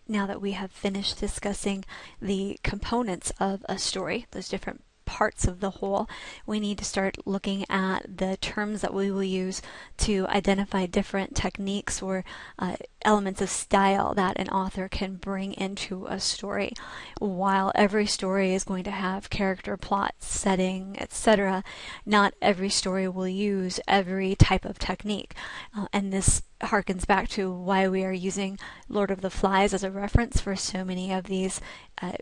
now that we have finished discussing the components of a story, those different parts of the whole, we need to start looking at the terms that we will use to identify different techniques or elements of style that an author can bring into a story. While every story is going to have character, plot, setting, etc., not every story will use every type of technique. And this harkens back to why we are using Lord of the Flies as a reference for so many of these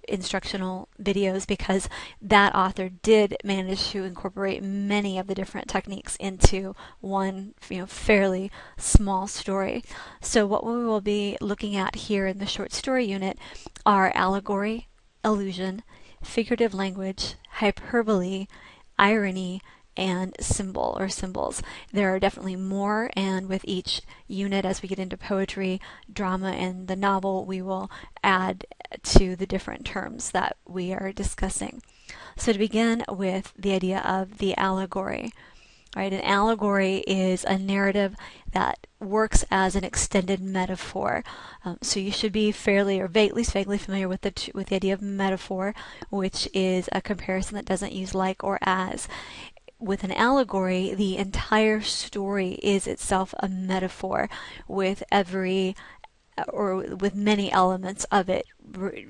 instructional videos, because that author did manage to incorporate many of the different techniques into one fairly small story. So what we will be looking at here in the short story unit are allegory, allusion, figurative language, hyperbole, irony, and symbol or symbols. There are definitely more, and with each unit, as we get into poetry, drama, and the novel, we will add to the different terms that we are discussing. So to begin with the idea of the allegory. Right, an allegory is a narrative that works as an extended metaphor. So you should be fairly, or at least vaguely familiar with the idea of metaphor, which is a comparison that doesn't use like or as. With an allegory, the entire story is itself a metaphor, with many elements of it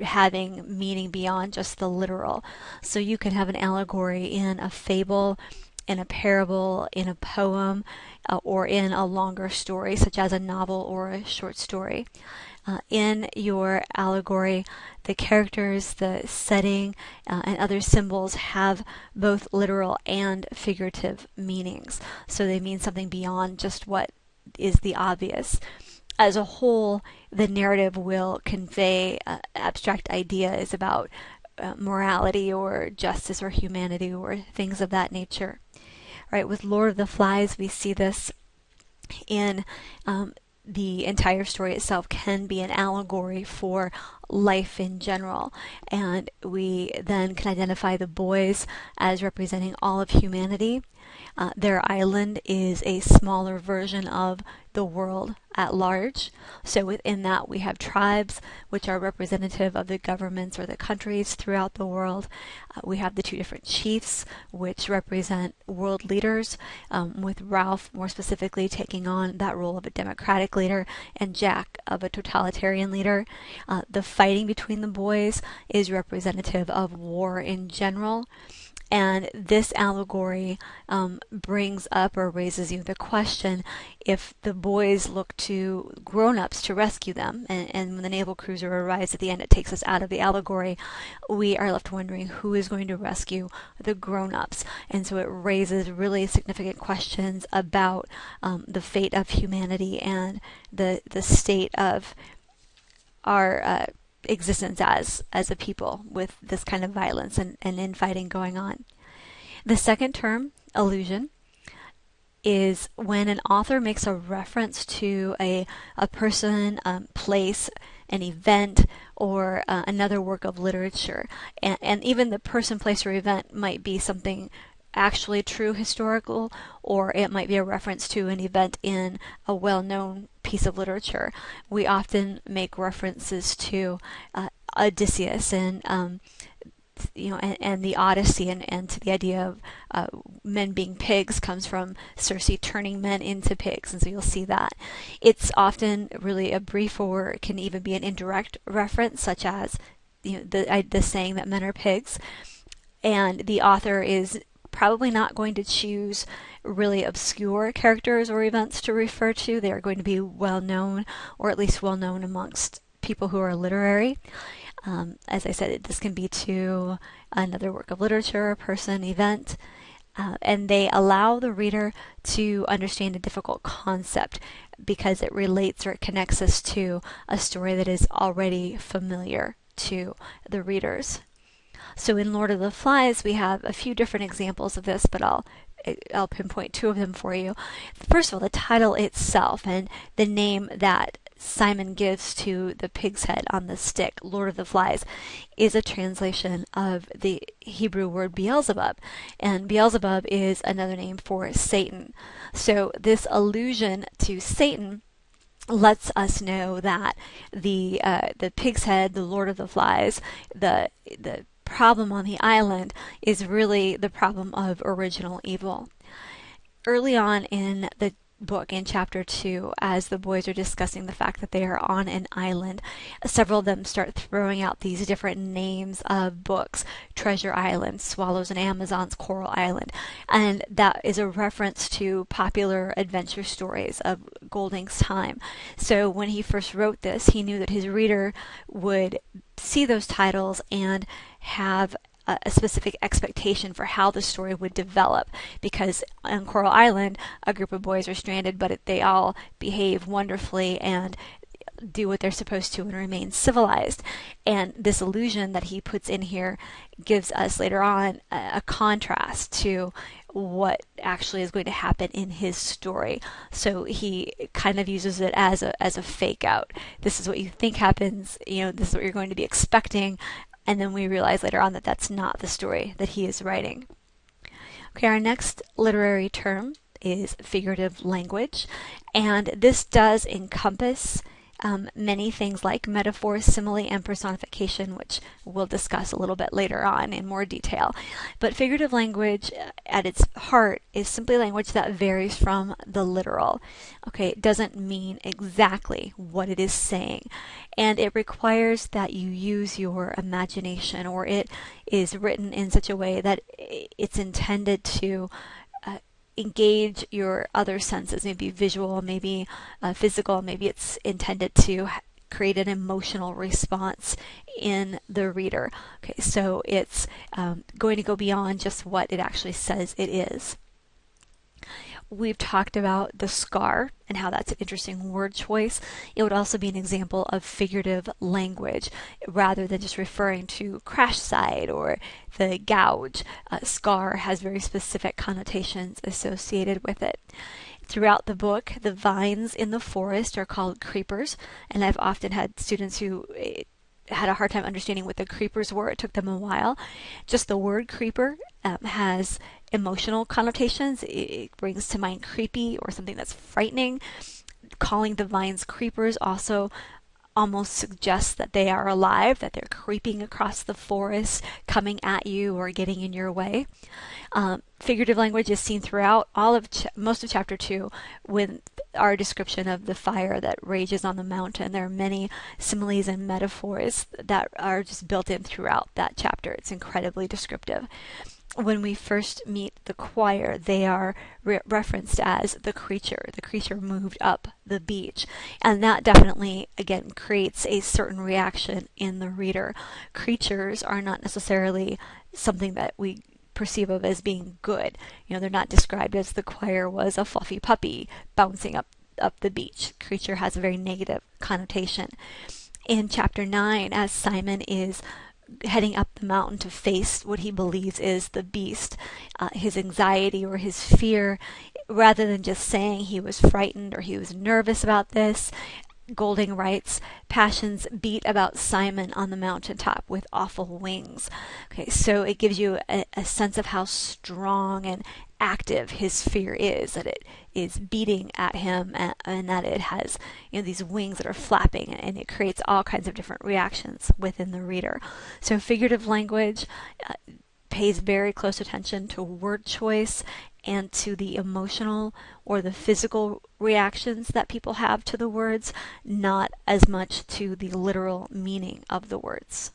having meaning beyond just the literal. So you can have an allegory in a fable, in a parable, in a poem, or in a longer story, such as a novel or a short story. In your allegory, the characters, the setting, and other symbols have both literal and figurative meanings. So they mean something beyond just what is the obvious. As a whole, the narrative will convey abstract ideas about morality or justice or humanity or things of that nature. Right, with Lord of the Flies, we see this in the entire story itself can be an allegory for life in general, and we then can identify the boys as representing all of humanity. Their island is a smaller version of the world at large. So within that, we have tribes, which are representative of the governments or the countries throughout the world. We have the two different chiefs, which represent world leaders, with Ralph more specifically taking on that role of a democratic leader and Jack of a totalitarian leader. The fighting between the boys is representative of war in general. And this allegory brings up or raises the question, if the boys look to grown-ups to rescue them, and when the naval cruiser arrives at the end, it takes us out of the allegory, we are left wondering who is going to rescue the grown-ups. And so it raises really significant questions about the fate of humanity and the state of our existence as a people with this kind of violence and infighting going on. The second term, allusion, is when an author makes a reference to a person, place, an event, or another work of literature. And even the person, place, or event might be something actually true historical, or it might be a reference to an event in a well-known piece of literature. We often make references to Odysseus and the Odyssey, and to the idea of men being pigs comes from Circe turning men into pigs, and so you'll see that. It's often really a brief, or it can even be an indirect reference, such as the saying that men are pigs, and the author is probably not going to choose really obscure characters or events to refer to. They are going to be well known, or at least well known amongst people who are literary. As I said, this can be to another work of literature, a person, event, and they allow the reader to understand a difficult concept because it relates or it connects us to a story that is already familiar to the readers. So in Lord of the Flies, we have a few different examples of this, but I'll pinpoint two of them for you. First of all, the title itself and the name that Simon gives to the pig's head on the stick, Lord of the Flies, is a translation of the Hebrew word Beelzebub, and Beelzebub is another name for Satan. So this allusion to Satan lets us know that the pig's head, the Lord of the Flies, the problem on the island is really the problem of original evil. Early on in the book, in chapter 2, as the boys are discussing the fact that they are on an island, several of them start throwing out these different names of books: Treasure Island, Swallows and Amazons, Coral Island. And that is a reference to popular adventure stories of Golding's time. So when he first wrote this, he knew that his reader would see those titles and have a specific expectation for how the story would develop, because on Coral Island a group of boys are stranded, but they all behave wonderfully and do what they're supposed to and remain civilized. And this allusion that he puts in here gives us later on a contrast to what actually is going to happen in his story. So he kind of uses it as a fake out. This is what you think happens, this is what you're going to be expecting, and then we realize later on that that's not the story that he is writing. Okay, our next literary term is figurative language, and this does encompass many things like metaphor, simile, and personification, which we'll discuss a little bit later on in more detail. But figurative language at its heart is simply language that varies from the literal. Okay, it doesn't mean exactly what it is saying, and it requires that you use your imagination, or it is written in such a way that it's intended to engage your other senses, maybe visual, maybe physical, maybe it's intended to create an emotional response in the reader. Okay, so it's going to go beyond just what it actually says it is. We've talked about the scar and how that's an interesting word choice. It would also be an example of figurative language rather than just referring to crash site or the gouge. Scar has very specific connotations associated with it. Throughout the book, the vines in the forest are called creepers, and I've often had students who had a hard time understanding what the creepers were. It took them a while. Just the word creeper has emotional connotations. It brings to mind creepy or something that's frightening. Calling the vines creepers also almost suggests that they are alive, that they're creeping across the forest, coming at you or getting in your way. Figurative language is seen throughout most of chapter 2 with our description of the fire that rages on the mountain. There are many similes and metaphors that are just built in throughout that chapter. It's incredibly descriptive. When we first meet the choir, they are referenced as the creature. The creature moved up the beach. And that definitely, again, creates a certain reaction in the reader. Creatures are not necessarily something that we perceive of as being good. They're not described as the choir was a fluffy puppy bouncing up the beach. Creature has a very negative connotation. In chapter 9, as Simon is heading up the mountain to face what he believes is the beast, his anxiety or his fear, rather than just saying he was frightened or he was nervous about this, Golding writes, passions beat about Simon on the mountaintop with awful wings. Okay, so it gives you a sense of how strong and active his fear is, that it is beating at him, and that it has these wings that are flapping, and it creates all kinds of different reactions within the reader. So figurative language pays very close attention to word choice and to the emotional or the physical reactions that people have to the words, not as much to the literal meaning of the words.